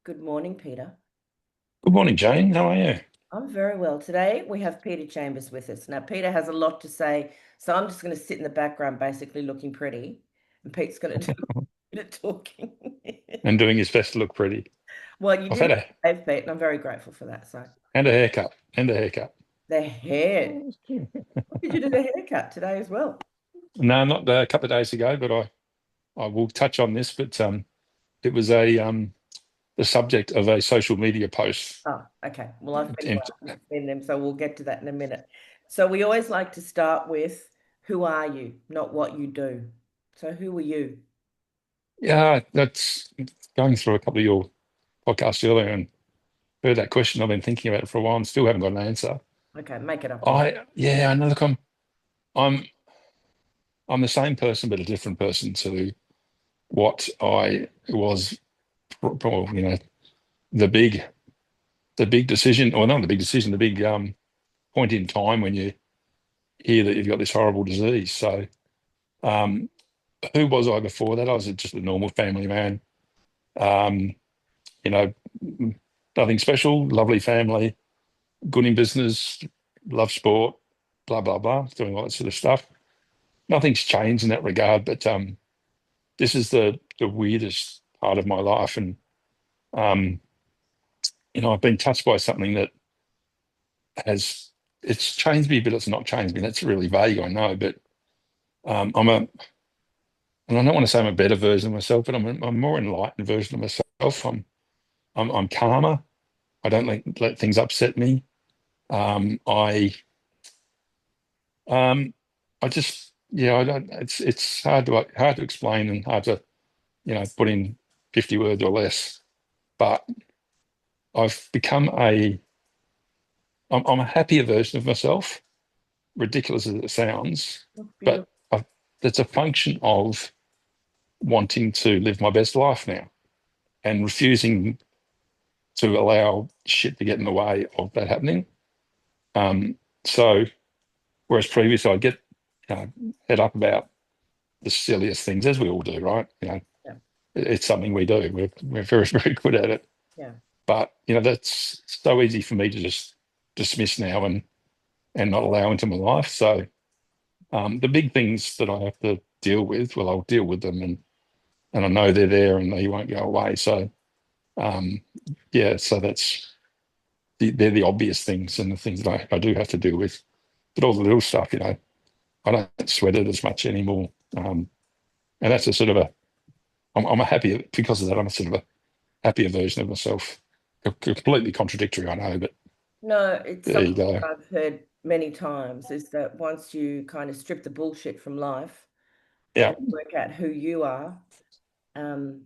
Good morning, Peter. Good morning, Jane. How are you? I'm very well. Today we have Peter Chambers with us. Now, Peter has a lot to say, so I'm just going to sit in the background, basically looking pretty, and Pete's going to do a bit of talking. And doing his best to look pretty. Well, you I've did had a save Pete, and I'm very grateful for that. So, and a haircut and a haircut. the hair. What did you do the haircut today as well? No, not a couple of days ago, but I will touch on this. But it was the subject of a social media post. Oh, okay. Well, I've been And well, I've been them, so we'll get to that in a minute. So we always like to start with who are you, not what you do. So who are you? yeah, that's going through a couple of your podcasts earlier and heard that question. I've been thinking about it for a while and still haven't got an answer. Okay, make it up then. I know. Look, I'm I'm the same person, but a different person to what I was. Probably, the big the big decision, or not the big decision, the big point in time when you hear that you've got this horrible disease. So, um, who was I before that? I was just a normal family man. Um, you know, nothing special, lovely family, good in business, love sport, blah, blah, blah, doing all that sort of stuff. Nothing's changed in that regard, but this is the weirdest part of my life. And, um, I've been touched by something that has, it's changed me, but it's not changed me. That's really vague, I know, but and I don't want to say I'm a better version of myself, but I'm a more enlightened version of myself. I'm calmer. I don't let things upset me. I I just I don't. It's hard to explain and hard to put in 50 words or less. But I've become I'm a happier version of myself. Ridiculous as it sounds, That's but beautiful. that's a function of wanting to live my best life now and refusing to allow shit to get in the way of that happening. Um, so whereas previously I'd get head up about the silliest things, as we all do, right? Yeah, It's something we do. We're very very good at it. yeah. But that's so easy for me to just dismiss now and not allow into my life. So the big things that I have to deal with, well, I'll deal with them, and I know they're there and they won't go away. So um, so they're the obvious things and the things that I do have to deal with. But all the little stuff, I don't sweat it as much anymore. And that's a sort of I'm a happier, because of that, I'm a sort of a happier version of myself. Completely contradictory, I know, but No, it's there you something go. I've heard many times is that once you kind of strip the bullshit from life Yeah, and work out who you are, um,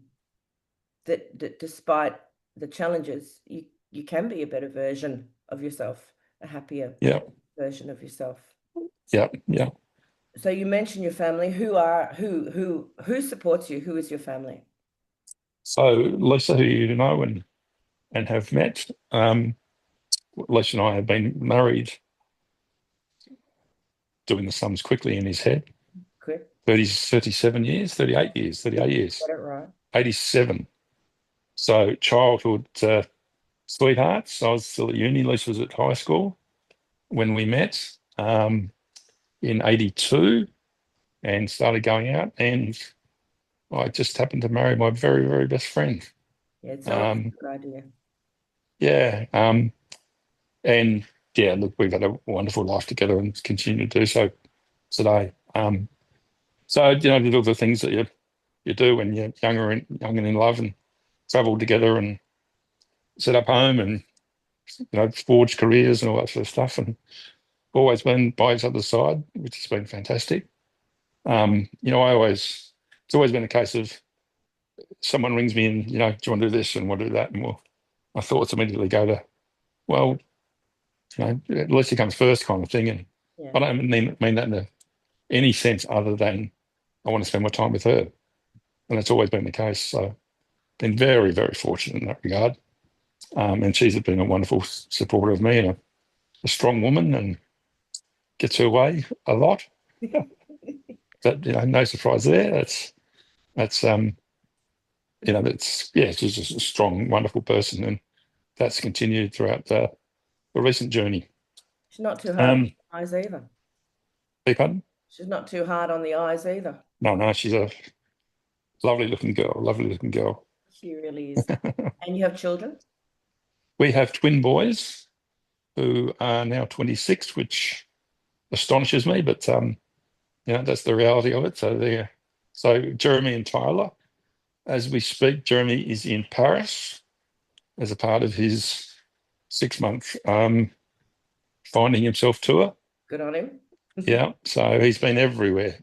that despite the challenges, you can be a better version of yourself, a happier yeah, version of yourself. yeah. So you mentioned your family. Who supports you? Who is your family? So Lisa, who you know and have met, Lisa and I have been married, doing the sums quickly in his head, Quick, 37 years, 38 years, 38 years, got it right. 87. So childhood sweethearts. I was still at uni. Lisa was at high school when we met in 82 and started going out. And I just happened to marry my very, very best friend. Yeah, it's always Um, a good idea. yeah. And yeah, look, we've had a wonderful life together and continue to do so today. So, did all the things that you do when you're young and in love, and travel together and set up home and, forge careers and all that sort of stuff. And always been by his other side, which has been fantastic. It's always been a case of someone rings me and, do you want to do this and want to do that? And well, my thoughts immediately go to, well, at least it comes first kind of thing. And Yeah. I don't mean that in any sense other than I want to spend my time with her. And that's always been the case. So been very, very fortunate in that regard. And she's been a wonderful supporter of me and a strong woman and gets her way a lot. But no surprise there. That's it's just a strong, wonderful person, and that's continued throughout the recent journey. She's not too hard on Um, the eyes either. beg pardon? She's not too hard on the eyes either. No, no, she's a lovely looking girl, lovely looking girl. She really is. And you have children? We have twin boys who are now 26, which astonishes me, but that's the reality of it. So Jeremy and Tyler, as we speak, Jeremy is in Paris as a part of his 6 month finding himself tour. Good on him. Yeah, so he's been everywhere.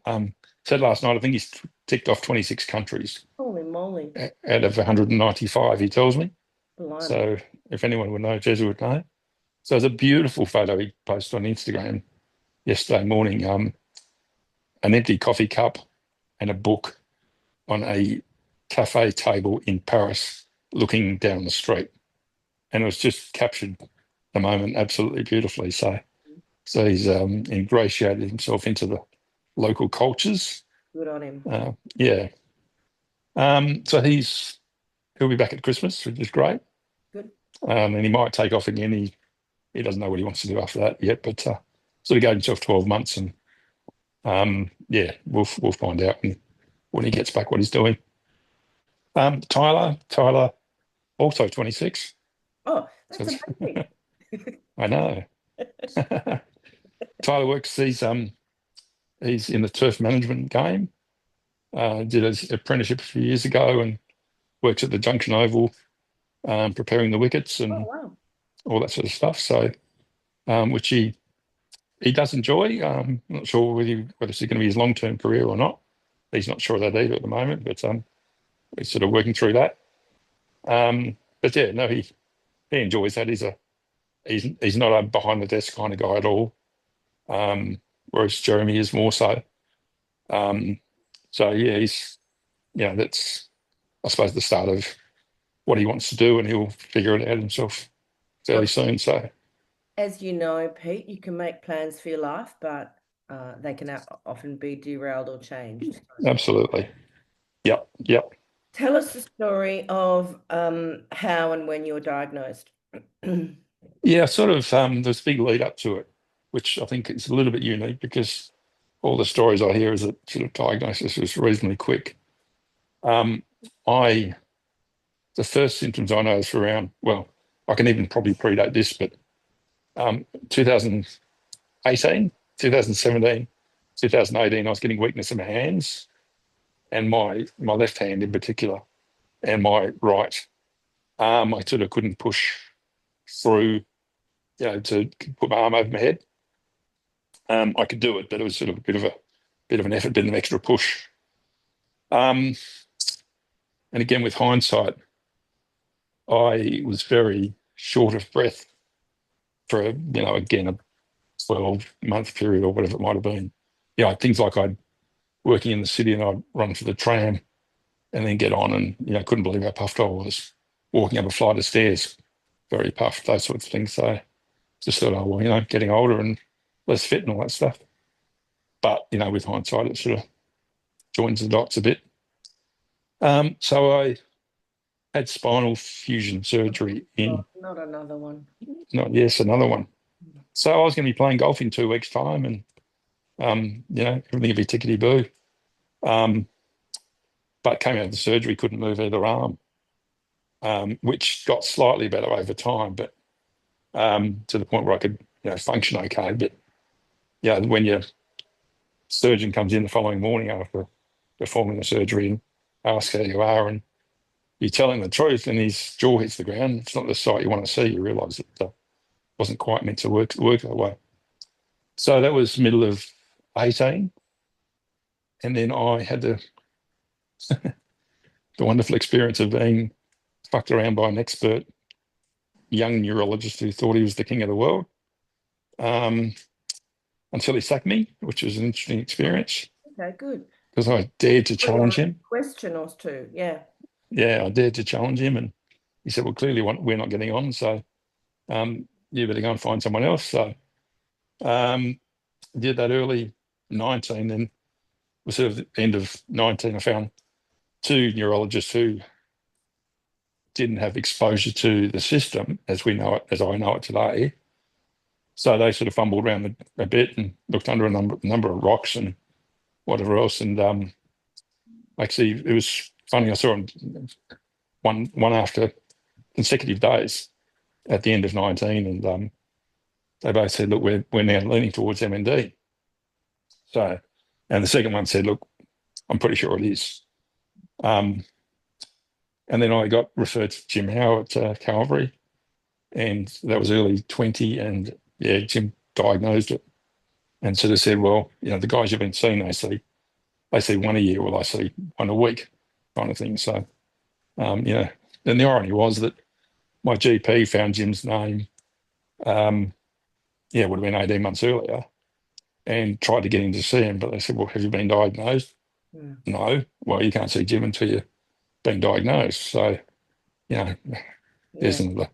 Said last night, I think he's ticked off 26 countries Holy moly. out of 195, he tells me. Blimey. So if anyone would know, Jez would know. So it's a beautiful photo he posted on Instagram yesterday morning. An empty coffee cup and a book on a cafe table in Paris looking down the street. And it was just captured the moment absolutely beautifully. So he's ingratiated himself into the local cultures. Good on him. Yeah. So he'll be back at Christmas, which is great. Good. And he might take off again. He doesn't know what he wants to do after that yet, but sort of gave himself 12 months, and we'll find out when he gets back what he's doing. Tyler, also 26. Oh, So that's amazing. I know. Tyler works. He's in the turf management game. Did his apprenticeship a few years ago and works at the Junction Oval, preparing the wickets Oh, and wow. all that sort of stuff. So, which he does enjoy. I'm not sure whether it's going to be his long-term career or not. He's not sure of that either at the moment, but he's sort of working through that. But yeah, no, he enjoys that. He's not a behind the desk kind of guy at all. Whereas Jeremy is more so. So yeah, that's I suppose the start of what he wants to do, and he'll figure it out himself fairly Well, soon. So as you know, Pete, you can make plans for your life, but they can often be derailed or changed. absolutely, yep. Tell us the story of how and when you were diagnosed. Yeah, sort of. There's a big lead up to it, which I think is a little bit unique because all the stories I hear is that sort of diagnosis was reasonably quick. Um, I the first symptoms I know is around, well, I can even probably predate this, but 2018, 2017, 2018, I was getting weakness in my hands and my left hand in particular, and my right arm. I sort of couldn't push through, to put my arm over my head. I could do it, but it was sort of a bit of an effort, bit of an extra push. Um, and again, with hindsight, I was very short of breath for again, a 12-month period or whatever it might have been. Things like I'd working in the city and I'd run to the tram and then get on and couldn't believe how puffed I was walking up a flight of stairs, very puffed, those sorts of things. So just thought, oh well, getting older and less fit and all that stuff. But with hindsight, it sort of joins the dots a bit. So I had spinal fusion surgery Oh, in, not another one. not yes, another one. So I was going to be playing golf in 2 weeks' time, and everything would be tickety boo. But came out of the surgery, couldn't move either arm, which got slightly better over time, but to the point where I could function okay. But when your surgeon comes in the following morning after performing the surgery and asks how you are, and you tell him the truth, and his jaw hits the ground, it's not the sight you want to see. You realise it wasn't quite meant to work that way. So that was middle of 18, and then I had the wonderful experience of being fucked around by an expert young neurologist who thought he was the king of the world, until he sacked me, which was an interesting experience Okay, good. because I dared to Well, you challenge want him. a question or two, yeah. Yeah, I dared to challenge him, and he said, "Well, clearly we're not getting on, so you better go and find someone else." So did that early 19, then was sort of the end of 19. I found two neurologists who didn't have exposure to the system as we know it, as I know it today. So they sort of fumbled around a bit and looked under a number of rocks and whatever else. And actually, it was funny. I saw them one after consecutive days at the end of 19, and they both said, "Look, we're now leaning towards MND." So, and the second one said, "Look, I'm pretty sure it is." Um, and then I got referred to Jim Howe at Calvary, and that was early 20, and yeah, Jim diagnosed it and sort of said, "Well, the guys you've been seeing, they see one a year, or they see one a week, kind of thing." So, and the irony was that my GP found Jim's name, it would have been 18 months earlier, and tried to get him to see him, but they said, "Well, have you been diagnosed?" Mm. No. Well, you can't see Jim until you've been diagnosed. So, you know, there's Yeah. another,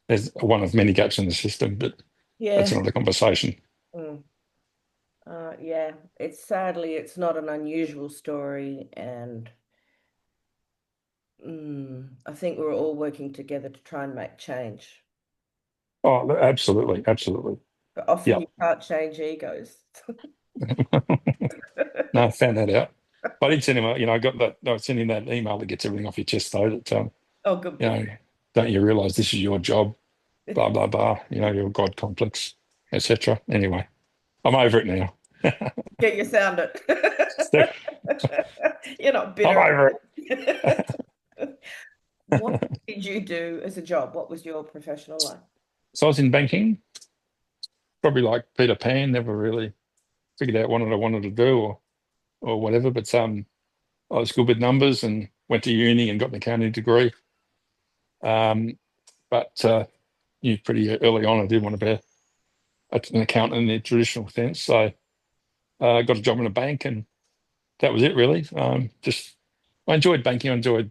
there's one of many gaps in the system, but that's Yeah. another conversation. Mm. Yeah. It's not an unusual story, and I think we're all working together to try and make change. Oh, absolutely, absolutely. But often Yeah. you can't change egos. No, I found that out. But I did send him I got that, I sent him that email that gets everything off your chest though, that, Oh, good you book. know, don't you realize this is your job, blah, blah, blah, your God complex, etc. Anyway, I'm over it now. Yeah, you sound it. So, You're not I'm bitter over at it. all. What did you do as a job? What was your professional life? So I was in banking, probably like Peter Pan, never really figured out what I wanted to do or whatever. But I was good with numbers and went to uni and got an accounting degree. But knew pretty early on I did want to be an accountant in the traditional sense. So I got a job in a bank, and that was it really. Just I enjoyed banking. I enjoyed,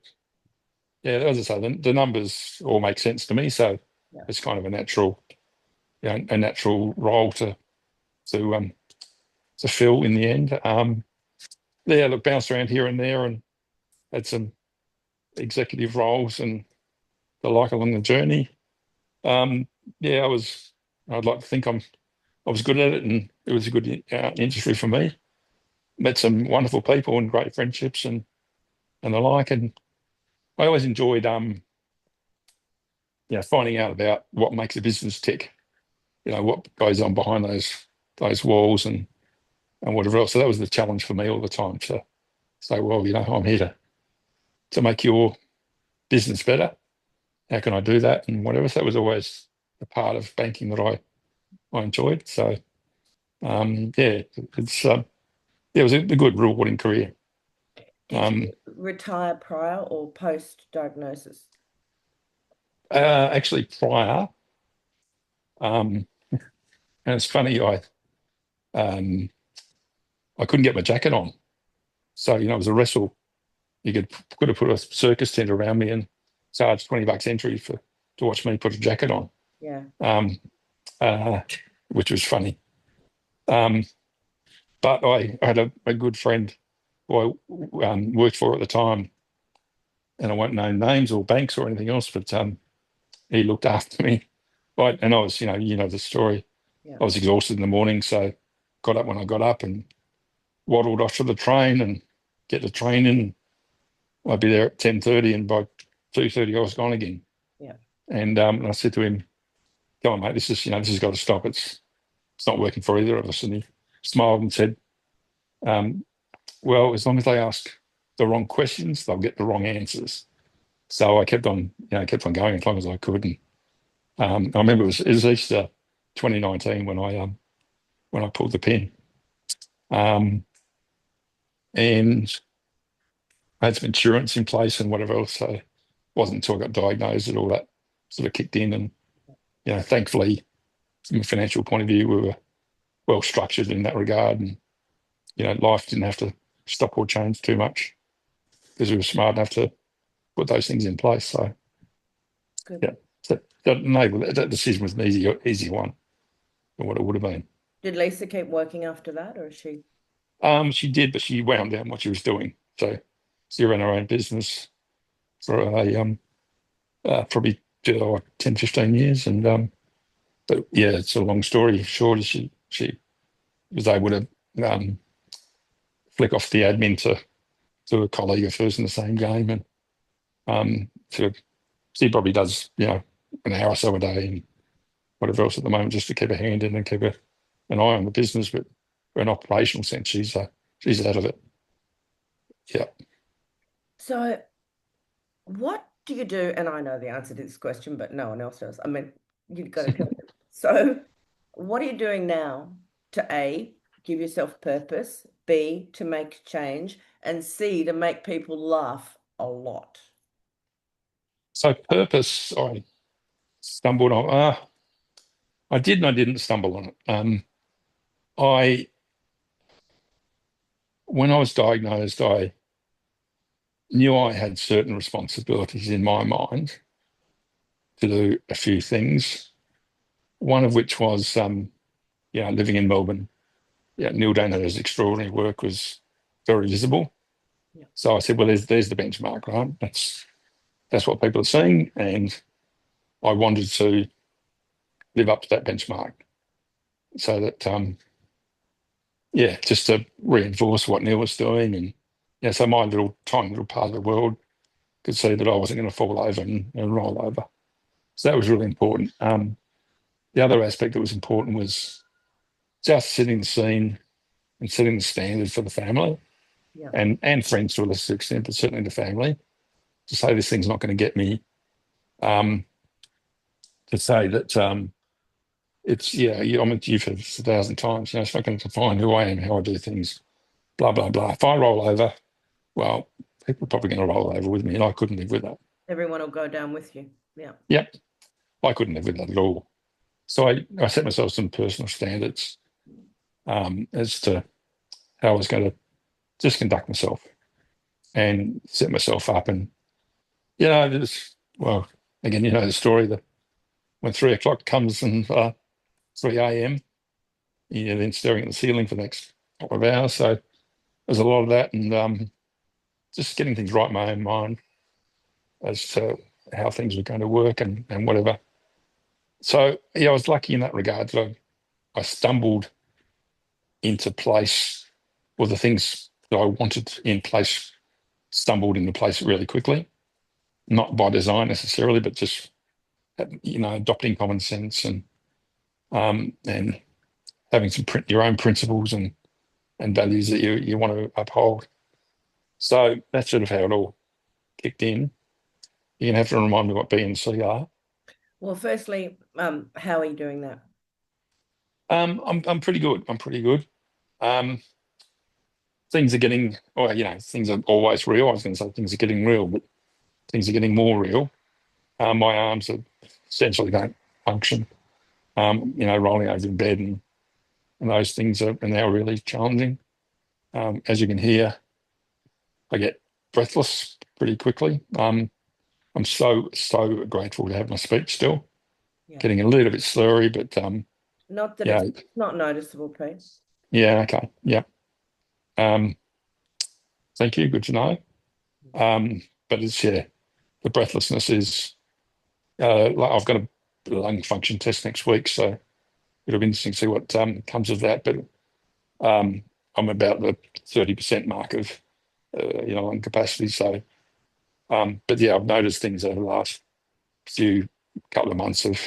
yeah, as I say, the numbers all make sense to me. So Yeah. it's kind of a natural role to um to fill in the end. Yeah, look, bounced around here and there and had some executive roles and the like along the journey. Um, yeah, I'd like to think I was good at it, and it was a good industry for me. Met some wonderful people and great friendships and the like. And I always enjoyed, finding out about what makes a business tick, what goes on behind those walls and whatever else. So that was the challenge for me all the time to say, well, I'm here to make your business better. How can I do that and whatever? So that was always a part of banking that I enjoyed. So it was a good rewarding career. Did Um, you retire prior or post diagnosis? actually, prior, um, and it's funny, um, I couldn't get my jacket on, so it was a wrestle. You could have put a circus tent around me and charge $20 entry to watch me put a jacket on, Yeah. um, uh, which was funny. Um, but I had a good friend who I worked for at the time, and I won't name names or banks or anything else, but he looked after me. Right, and I was, the story. Yeah. I was exhausted in the morning, so got up when I got up and waddled off to the train and get the train in. I'd be there at 10:30, and by 2:30 I was gone again. Yeah. And I said to him, "Come on, mate, this has got to stop. It's not working for either of us." And he smiled and said, um, "Well, as long as they ask the wrong questions, they'll get the wrong answers." So I kept on going as long as I could. And I remember it was Easter 2019 when I pulled the pin. Um, and I had some insurance in place and whatever else. So it wasn't until I got diagnosed that all that sort of kicked in. And, thankfully, from a financial point of view, we were well structured in that regard. And, life didn't have to stop or change too much because we were smart enough to put those things in place. So, Good. yeah, that decision was an easy one than what it would have been. Did Lisa keep working after that, or is she? She did, but she wound down what she was doing. So she ran her own business for a probably 10, 15 years. And but yeah, it's a long story short. She was able to flick off the admin to a colleague of hers in the same game, and to she probably does an hour or so a day and whatever else at the moment just to keep a hand in and keep an eye on the business. But in an operational sense, she's out of it. Yeah. So what do you do? And I know the answer to this question, but no one else does. I mean, you've got to tell me. So what are you doing now to A, give yourself purpose, B, to make change, and C, to make people laugh a lot? So purpose, I stumbled on. I did and I didn't stumble on it. I When I was diagnosed, I knew I had certain responsibilities in my mind to do a few things. One of which was, living in Melbourne. Yeah, Neil Danaher's extraordinary work was very visible. Yeah. So I said, well, there's the benchmark, right? That's what people are seeing, and I wanted to live up to that benchmark, so that just to reinforce what Neil was doing, and so my little tiny little part of the world could see that I wasn't going to fall over and roll over. So that was really important. The other aspect that was important was just setting the scene and setting the standard for the family Yeah. and friends to a lesser extent, but certainly the family, to say this thing's not going to get me. To say that it's you've heard this 1,000 times. It's not going to define who I am, how I do things. Blah blah blah. If I roll over, well, people are probably going to roll over with me, and I couldn't live with that. Everyone will go down with you. Yeah. Yep, I couldn't live with that at all. So I set myself some personal standards as to how I was going to just conduct myself and set myself up. And well, again, the story that when 3 o'clock comes and 3 a.m., you're then staring at the ceiling for the next couple of hours. So there's a lot of that, and just getting things right in my own mind as to how things were going to work and whatever. So I was lucky in that regard that I stumbled into place, or the things that I wanted in place stumbled into place really quickly, not by design necessarily, but just adopting common sense and having your own principles and values that you want to uphold. So that's sort of how it all kicked in. You're gonna have to remind me what B and C are. Well, firstly, how are you doing that? I'm pretty good. I'm pretty good. Um, Things are getting, things are always real. I was going to say things are getting real, but things are getting more real. My arms are essentially don't function. Rolling over in bed and those things are now really challenging. As you can hear, I get breathless pretty quickly. I'm so grateful to have my speech still. Yeah. Getting a little bit slurry, but Not that yeah, it's not noticeable, Pete. yeah, okay, yeah. Um, Thank you. Good to know. But it's the breathlessness is. I've got a lung function test next week, so it'll be interesting to see what comes of that. But I'm about the 30% mark of lung capacity. So, but yeah, I've noticed things over the last couple of months of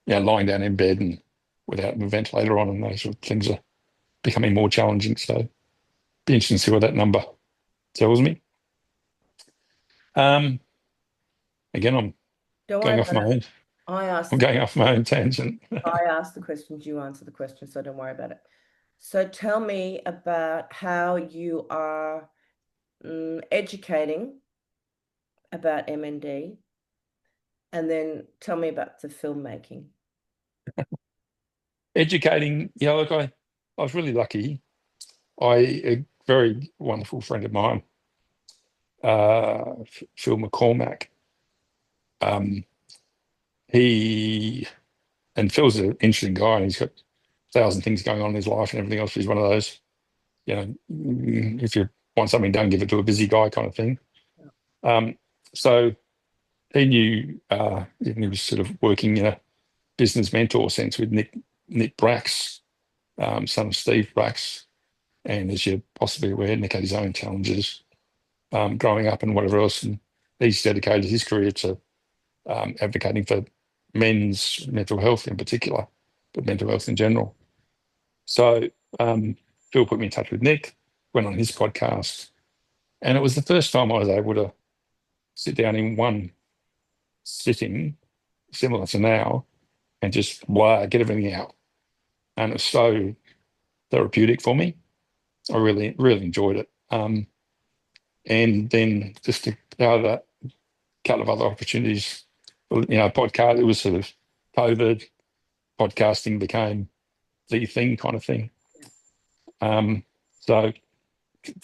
lying down in bed and without the ventilator on, and those sort of things are becoming more challenging. So, be interesting to see what that number tells me. Again, I'm Don't worry going off about my it. own. I asked I'm the going off my own tangent. I asked the questions, you answer the questions, so don't worry about it. So tell me about how you are educating about MND, and then tell me about the filmmaking. Educating, look, I was really lucky. A very wonderful friend of mine, Phil McCormack, um, he, and Phil's an interesting guy, and he's got 1,000 things going on in his life and everything else. He's one of those, if you want something done, give it to a busy guy kind of thing. Yeah. So he knew, and he was sort of working in a business mentor sense with Nick Brax, son of Steve Brax. And as you're possibly aware, Nick had his own challenges growing up and whatever else. And he's dedicated his career to advocating for men's mental health in particular, but mental health in general. So Phil put me in touch with Nick, went on his podcast, and it was the first time I was able to sit down in one sitting, similar to now, and just blah, get everything out. And it's so therapeutic for me. I really, really enjoyed it. And then just a couple of other opportunities, podcast. It was sort of COVID, podcasting became the thing kind of thing. So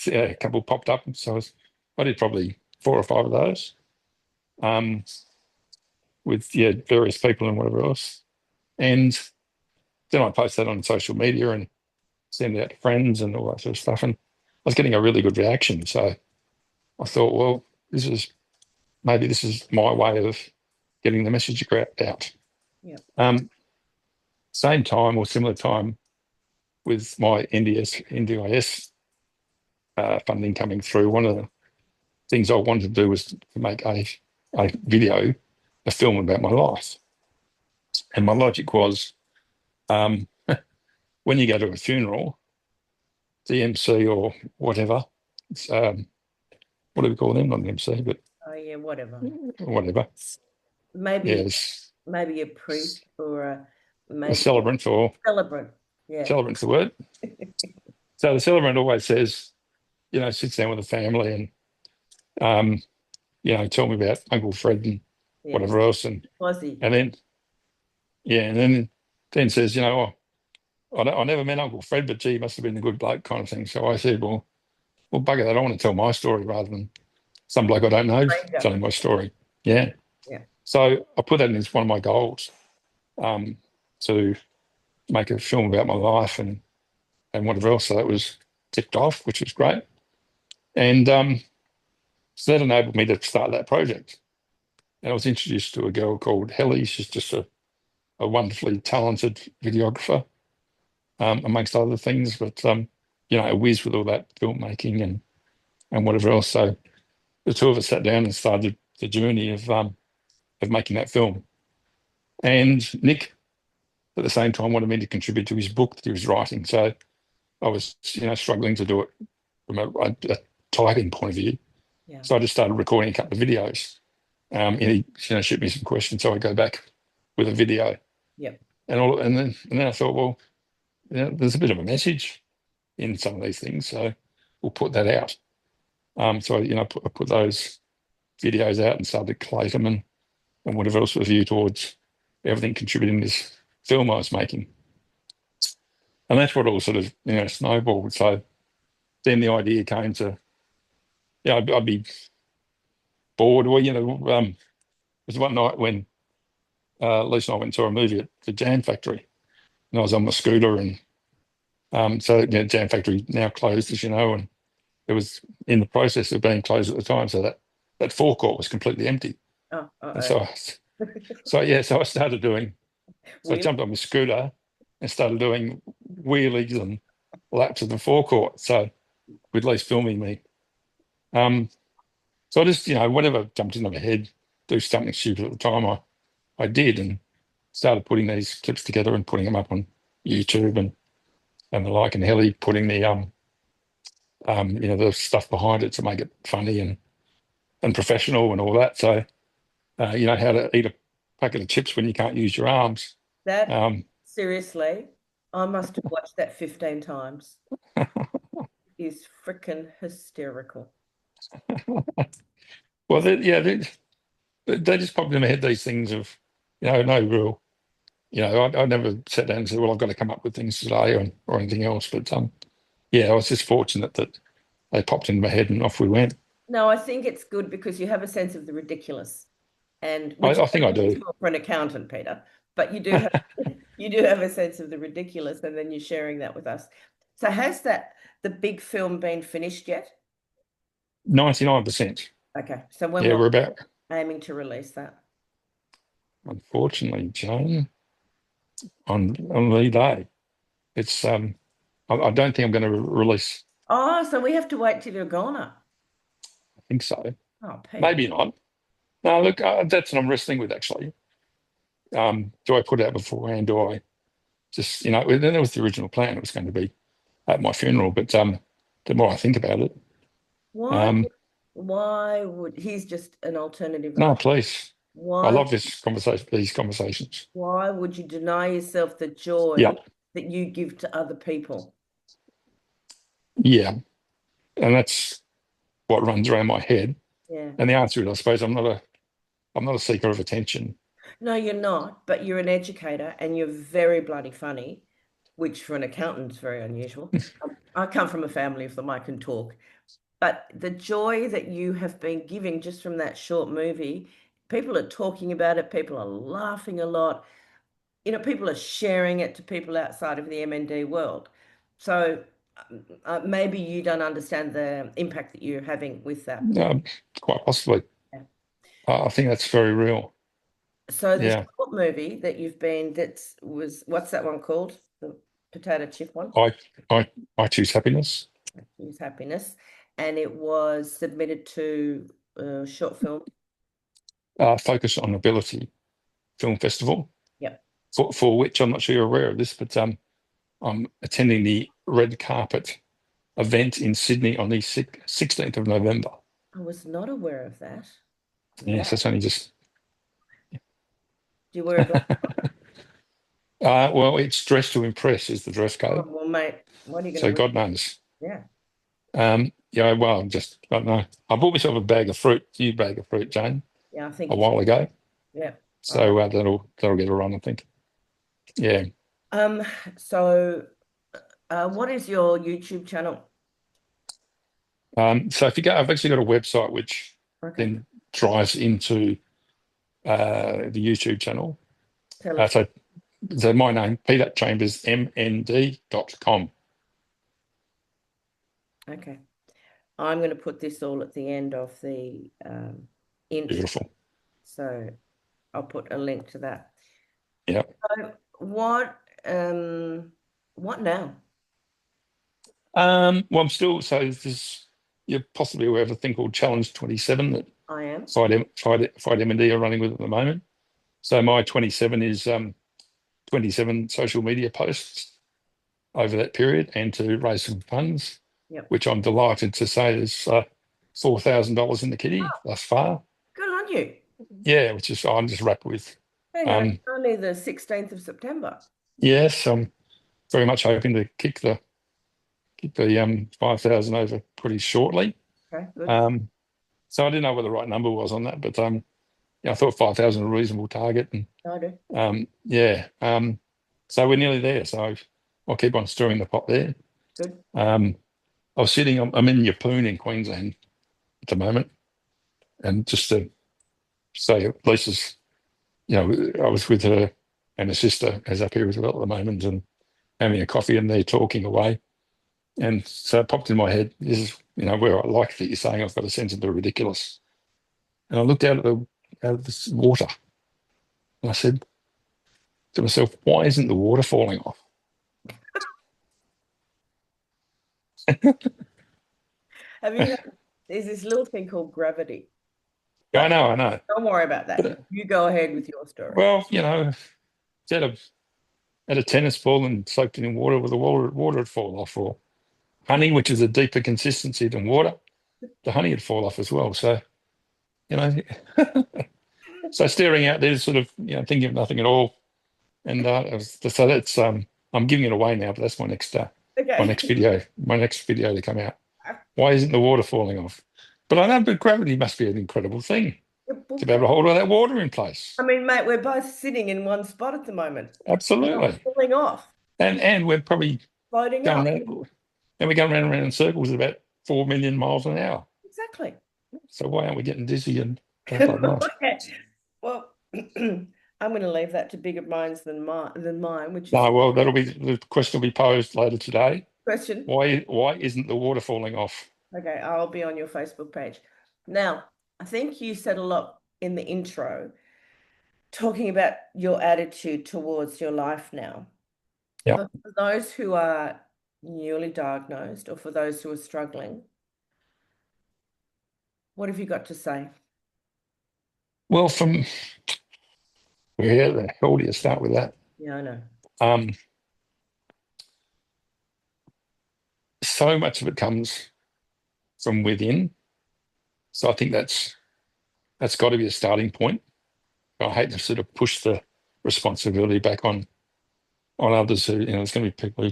yeah, a couple popped up. So I did probably 4 or 5 of those with various people and whatever else. And then I post that on social media and send it out to friends and all that sort of stuff. And I was getting a really good reaction. So I thought, well, maybe this is my way of getting the message out. Yeah. Same time or similar time with my NDIS funding coming through, one of the things I wanted to do was to make a video, a film about my life. And my logic was, um, when you go to a funeral, the MC or whatever, what do we call them? Not the MC, but Oh yeah, whatever. whatever. Maybe Yes, maybe a priest or a maybe celebrant or a celebrant. Yeah. celebrant's the word. So the celebrant always says, sits down with the family and, tell me about Uncle Fred and Yeah. whatever else. And, Was he? and then, yeah, and then says, I never met Uncle Fred, but gee, he must have been a good bloke kind of thing. So I said, well, bugger that. I want to tell my story rather than some bloke I don't know Stranger. telling my story. Yeah. Yeah. So I put that in as one of my goals, to make a film about my life and whatever else. So that was ticked off, which was great. And so that enabled me to start that project. And I was introduced to a girl called Helly. She's just a wonderfully talented videographer, amongst other things, but a whiz with all that filmmaking and whatever else. So the two of us sat down and started the journey of making that film. And Nick, at the same time, wanted me to contribute to his book that he was writing. So I was, struggling to do it from a typing point of view. Yeah. So I just started recording a couple of videos. And he, shoot me some questions, so I go back with a video. Yep. And then I thought, well, there's a bit of a message in some of these things, so we'll put that out. So I put those videos out and started to collate them and whatever else with a view towards everything contributing to this film I was making. And that's what all sort of snowballed. So then the idea came to, I'd be bored. Well, there was one night when Lisa and I went and saw a movie at the Jam Factory, and I was on my scooter, and so Jam Factory now closed, as you know, and it was in the process of being closed at the time, so that forecourt was completely empty. Oh, And uh-oh. so I started doing. So I Really? jumped on my scooter and started doing wheelies and laps of the forecourt. So with Lisa filming me. So I just, whatever jumped into my head, do something stupid at the time, I did, and started putting these clips together and putting them up on YouTube and the like, and Helly putting the stuff behind it to make it funny and professional and all that. So, how to eat a packet of chips when you can't use your arms. That Um, seriously, I must have watched that 15 times. Is freaking hysterical. well, they just popped in my head, these things of, no real, I never sat down and said, well, I've got to come up with things today or anything else. But I was just fortunate that they popped into my head and off we went. No, I think it's good because you have a sense of the ridiculous, and which is I think I do. unusual for an accountant, Peter. But you do have a sense of the ridiculous, and then you're sharing that with us. So has the big film been finished yet? 99%. Okay. So when Yeah, will we're about. aiming to release that? Unfortunately, Jane, on the day, it's I don't think I'm going to release. Oh, so we have to wait till you're goner. I think so. Oh, Pete. Maybe not. No, look, that's what I'm wrestling with actually. Do I put it out beforehand? Do I just, that was the original plan. It was going to be at my funeral, but the more I think about it, Why? um, Why would he's just an alternative no, idea? please. I Why? love this conversation, these conversations. Why would you deny yourself the Yeah, joy that you give to other people? yeah, and that's what runs around my head. Yeah. And the answer is, I suppose, I'm not a seeker of attention. No, you're not, but you're an educator and you're very bloody funny, which for an accountant is very unusual. I come from a family of them, I can talk. But the joy that you have been giving just from that short movie, people are talking about it, people are laughing a lot. People are sharing it to people outside of the MND world. So maybe you don't understand the impact that you're having with that. Um, Quite possibly. Yeah. I think that's very real. So the Yeah, short movie that you've been, what's that one called? The potato chip one? I I I choose happiness. Choose Happiness. And it was submitted to short film. Focus on Ability Film Festival, Yep. for which I'm not sure you're aware of this, but I'm attending the red carpet event in Sydney on the 16th of November. I was not aware of that. Yes, Wow. that's only just. Do you wear a black? Well, it's dress to impress is the dress Oh, code. well, mate, what are you going to So wear? God knows. Yeah. Yeah, well, I don't know. I bought myself a bag of fruit, huge bag of fruit, Jane, Yeah, I think a you should. while ago. Yeah. All right. So that'll get a run, I think. Yeah. Um, so what is your YouTube channel? So if you go, I've actually got a website which Okay. then drives into the YouTube channel. Tell Uh, us. so, so my name, Peter Chambers, MND.com. Okay. I'm going to put this all at the end of the intro. Beautiful. So I'll put a link to that. Yeah. So what now? Well, I'm still, so this, you're possibly aware of a thing called Challenge 27 that I am. Fight MND are running with at the moment. So my 27 is 27 social media posts over that period and to raise some funds, Yep. which I'm delighted to say is $4,000 in the kitty thus far. Good on you. Yeah, which is I'm just wrapped with. Hang on, it's Um, only the 16th of September. yes, I'm very much hoping to kick the 5,000 over pretty shortly. Okay, good. Um, so I didn't know what the right number was on that, but yeah, I thought 5,000 a reasonable target, and I do. yeah, so we're nearly there. So I'll keep on stirring the pot there. Good. Um, I'm in Yeppoon in Queensland at the moment, and just to say, Lisa's, I was with her and her sister is up here as well at the moment, and having a coffee, and they're talking away. And so it popped in my head, this is, where I like that you're saying I've got a sense of the ridiculous. And I looked out of this water and I said to myself, why isn't the water falling off? Have you heard? There's this little thing called gravity, I but know, I know. don't worry about that. But, You go ahead with your story. well, instead of at a tennis ball and soaked it in water, with the water would fall off, or honey, which is a deeper consistency than water, the honey would fall off as well. So, you know, so staring out there, sort of, thinking of nothing at all. And so that's I'm giving it away now, but that's my Okay. next video, to come out. Why isn't the water falling off? But I know, but gravity must be an incredible thing to be able to hold all that water in place. I mean, mate, we're both sitting in one spot at the moment. We're not Absolutely. falling off, And we're probably floating going up. around, and we're going round and round in circles at about 4 million miles an hour. Exactly. So why aren't we getting dizzy and blah, blah, blah? Okay. Well, I'm going to leave that to bigger minds than mine, which is No, well, the question will be posed later today. question. Why isn't the water falling off? Okay, I'll be on your Facebook page. Now, I think you said a lot. in the intro, talking about your attitude towards your life now. Yeah. But for those who are newly diagnosed or for those who are struggling, what have you got to say? Well, from where the hell do you start with that? Yeah, I know. Um, so much of it comes from within. So I think that's got to be a starting point. I hate to sort of push the responsibility back on others who, there's going to be people who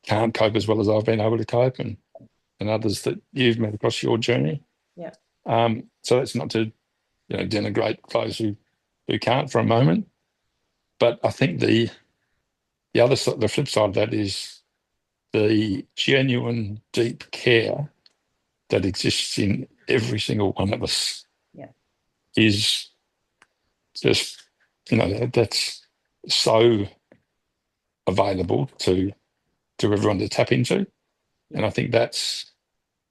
can't cope as well as I've been able to cope, and others that you've met across your journey. Yeah. So that's not to, denigrate those who can't for a moment. But I think the other side, the flip side of that is the genuine deep care that exists in every single one of us Yeah. is just, that's so available to everyone to tap into. And Yeah. I think that's,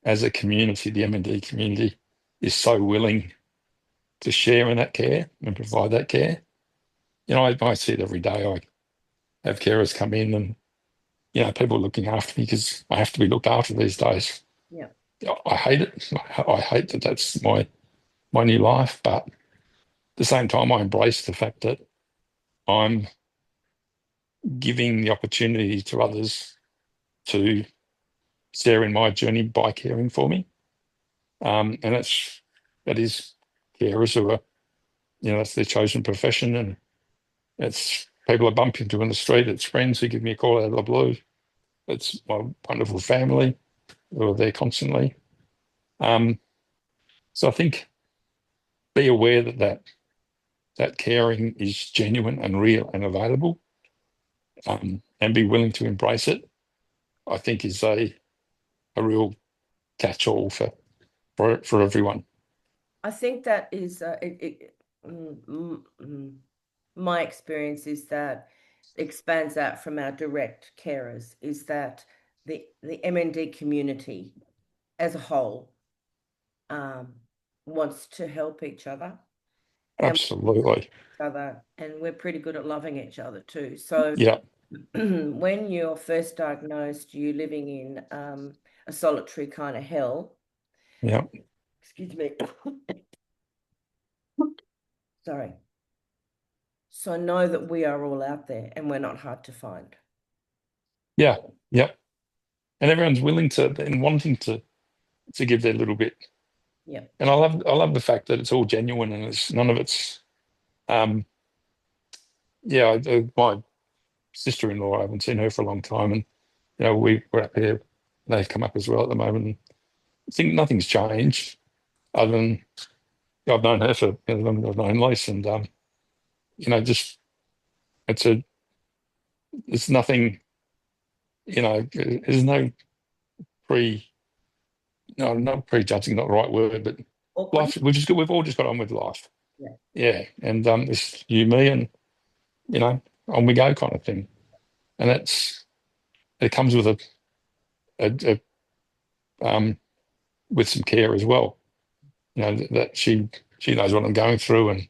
as a community, the MND community is so willing to share in that care and provide that care. I see it every day. I have carers come in and, people looking after me because I have to be looked after these days. Yeah. I hate it. I hate that that's my new life. But at the same time, I embrace the fact that I'm giving the opportunity to others to share in my journey by caring for me. And that is carers who are, that's their chosen profession, and it's people I bump into in the street. It's friends who give me a call out of the blue. It's my wonderful family who are there constantly. Um, so I think be aware that caring is genuine and real and available, and be willing to embrace it. I think is a real catch-all for everyone. I think that is my experience is that expands out from our direct carers is that the MND community as a whole um, wants to help each other and Absolutely. each other, and we're pretty good at loving each other too. So Yeah. when you're first diagnosed, you living in a solitary kind of hell. Yeah. Excuse me. Sorry. So know that we are all out there and we're not hard to find. Yeah. Yeah. And everyone's willing to and wanting to give their little bit. Yeah. And I love the fact that it's all genuine and it's none of it's um yeah, my sister-in-law, I haven't seen her for a long time, and we're up here, they've come up as well at the moment. And I think nothing's changed other than I've known her for as long as I've known Lise, and just it's a it's nothing, there's no pre no, not prejudging, not the right word, but Awkward. life, we've all just got on with life. Yeah. Yeah. And it's you, me, and on we go kind of thing. And it comes with a with some care as well. That she knows what I'm going through and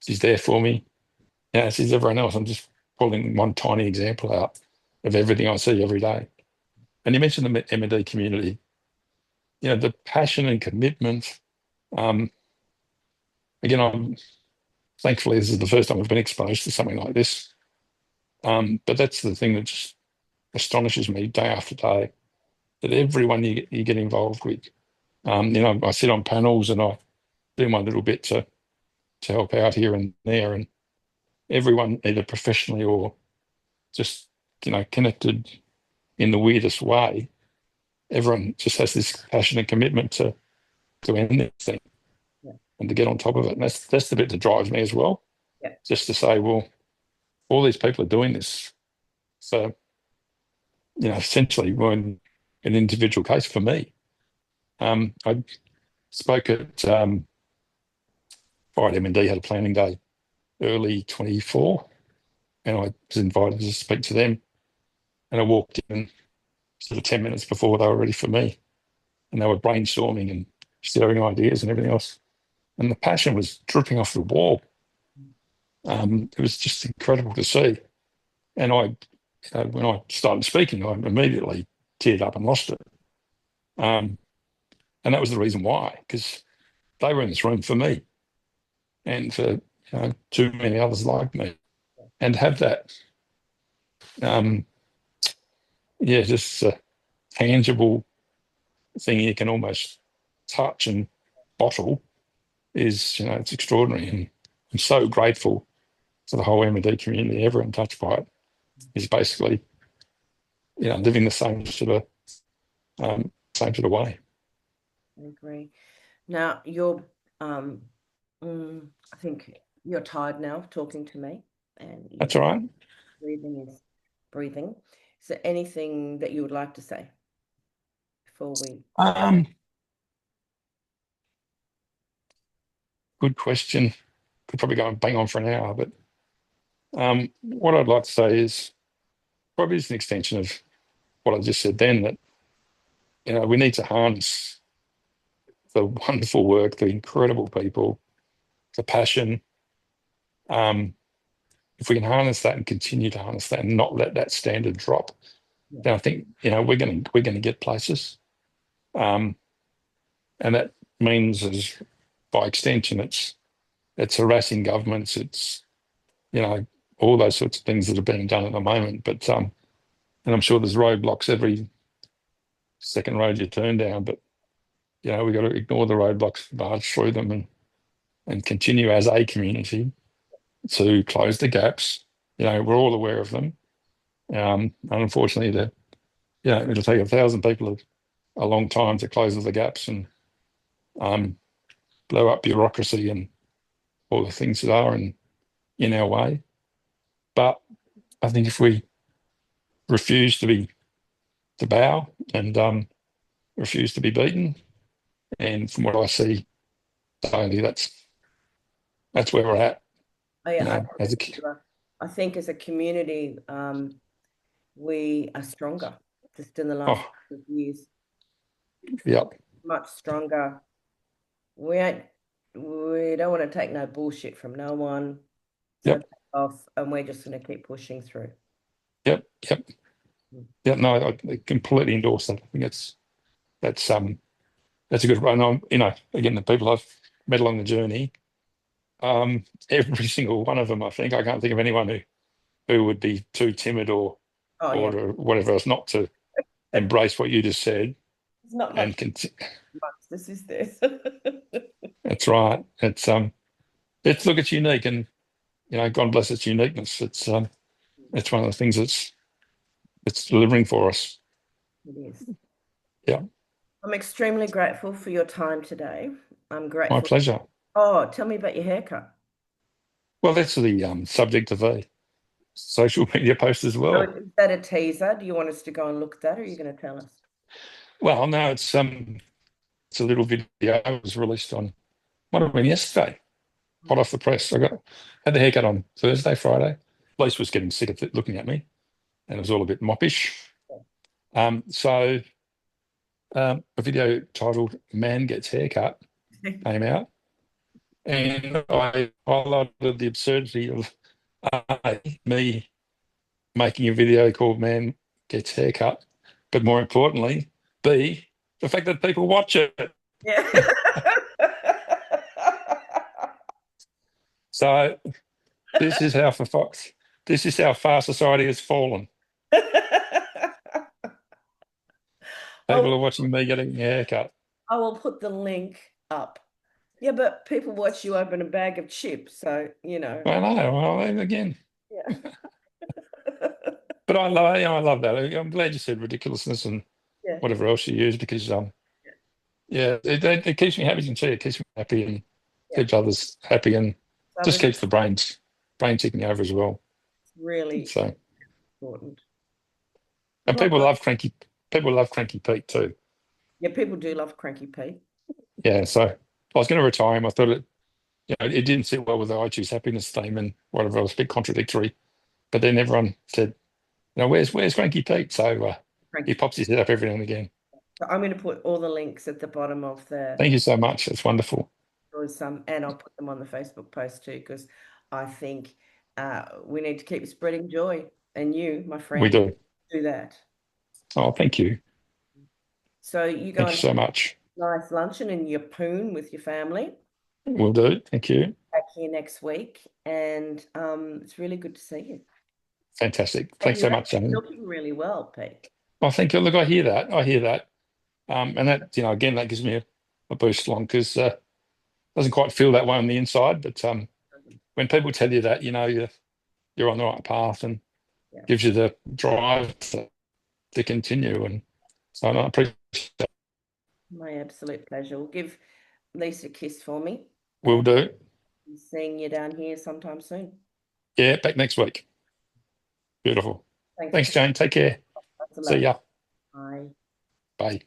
she's there for me. Yeah, she's everyone else. I'm just pulling one tiny example out of everything I see every day. And you mentioned the M&D community, the passion and commitment. Um, Again, I'm thankfully this is the first time I've been exposed to something like this. But that's the thing that just astonishes me day after day, that everyone you get involved with. I sit on panels and I do my little bit to help out here and there, and everyone either professionally or just connected in the weirdest way. Everyone just has this passion and commitment to end this thing Yeah. and to get on top of it. And that's the bit that drives me as well. Yeah. Just to say, well, all these people are doing this. So, essentially, when an individual case for me, I spoke at Friday MND had a planning day early 24, and I was invited to speak to them. And I walked in sort of 10 minutes before they were ready for me, and they were brainstorming and sharing ideas and everything else. and the passion was dripping off the wall. It was just incredible to see. And when I started speaking, I immediately teared up and lost it. Um, and that was the reason why, because they were in this room for me and for too many others like me, and have that, um, yeah, just a tangible thing you can almost touch and bottle is, it's extraordinary. And I'm so grateful to the whole MND community. Everyone touched by it is basically, living the same sort of way. I agree. Now you're, um, I think you're tired now of talking to me, and That's your all right. breathing is breathing. Is there anything that you would like to say before we say? Um, Good question. Could probably go and bang on for an hour, but what I'd like to say is probably just an extension of what I just said then, that we need to harness the wonderful work, the incredible people, the passion. Um, if we can harness that and continue to harness that and not let that standard drop, Yeah, then I think we're gonna get places. Um, and that means, as by extension, it's harassing governments, it's all those sorts of things that are being done at the moment. But and I'm sure there's roadblocks every second road you turn down, but we've got to ignore the roadblocks, barge through them, and continue as a community to close the gaps. We're all aware of them. And unfortunately, it'll take 1,000 people a long time to close all the gaps and um, blow up bureaucracy and all the things that are in our way. But I think if we refuse to bow and refuse to be beaten, and from what I see daily, that's where we're at. I As a I think as a community, we are stronger just in the last oh couple of years, yeah, much stronger. We ain't, we don't want to take no bullshit from no one. So yep, back off, and we're just going to keep pushing through. yep, yep, yep. No, I completely endorse that. I think that's a good run. Again, the people I've met along the journey, every single one of them, I think I can't think of anyone who would be too timid or Oh or yeah, to, whatever else, not to embrace what you just said. it's not much. And This is this. that's right. It's look, it's unique, and God bless its uniqueness. It's one of the things it's delivering for us. It is. Yeah, I'm extremely grateful for your time today. I'm my grateful. pleasure. Oh, tell me about your haircut. Well, that's the subject of a social media post as Oh, well. is that a teaser? Do you want us to go and look at that, or are you going to tell us? Well, no, it's a little video. It was released on might have been yesterday. Hot off the press. Had the haircut on Thursday, Friday. Police was getting sick of it looking at me, and it was all a bit moppish. So a video titled "Man Gets Haircut" came out, and I highlighted the absurdity of me making a video called "Man Gets Haircut," but more importantly, B, the fact that people watch it. Yeah. So this is how for Fox. This is how far society has fallen. Oh, People are watching me getting a haircut. I will put the link up. Yeah, but people watch you open a bag of chips, so I know. Well, again, yeah. but I love that. I'm glad you said ridiculousness and Yeah. whatever else you use, because yeah, it keeps me happy. You can see it keeps me happy and Yeah. keeps others happy, and just Others keeps the brain ticking over as well. really So, important. and Well, people love Cranky Pete too. yeah, people do love Cranky Pete. Yeah. So I was going to retire him. I thought it didn't sit well with the I choose happiness theme and whatever. It was a bit contradictory. But then everyone said, where's Cranky Pete? So he Cranky. pops his head up every now and again. So I'm going to put all the links at the bottom of the Thank you so much. It's wonderful. enjoy some, and I'll put them on the Facebook post too, because I think we need to keep spreading joy. And you, my We friend, do. do that. Oh, thank you. So you go Thank you and have so much. a nice luncheon in your poon with your family. Will do. Thank you. Back here next week, and it's really good to see you. Fantastic. And Thanks you're so much, actually Jane. looking really well, Pete. Well, thank you. Look, I hear that. I hear that. And that, again, that gives me a boost along because doesn't quite feel that way on the inside. But when people tell you that, you're on the right path and Yeah, gives you the drive to continue. And so I appreciate that. my absolute pleasure. We'll give Lisa a kiss for me, Will and do. seeing you down here sometime soon. Yeah, back next week. Beautiful. Thanks, Thanks, Pete. Jane. Take care. Lots of See love. ya. Bye. Bye.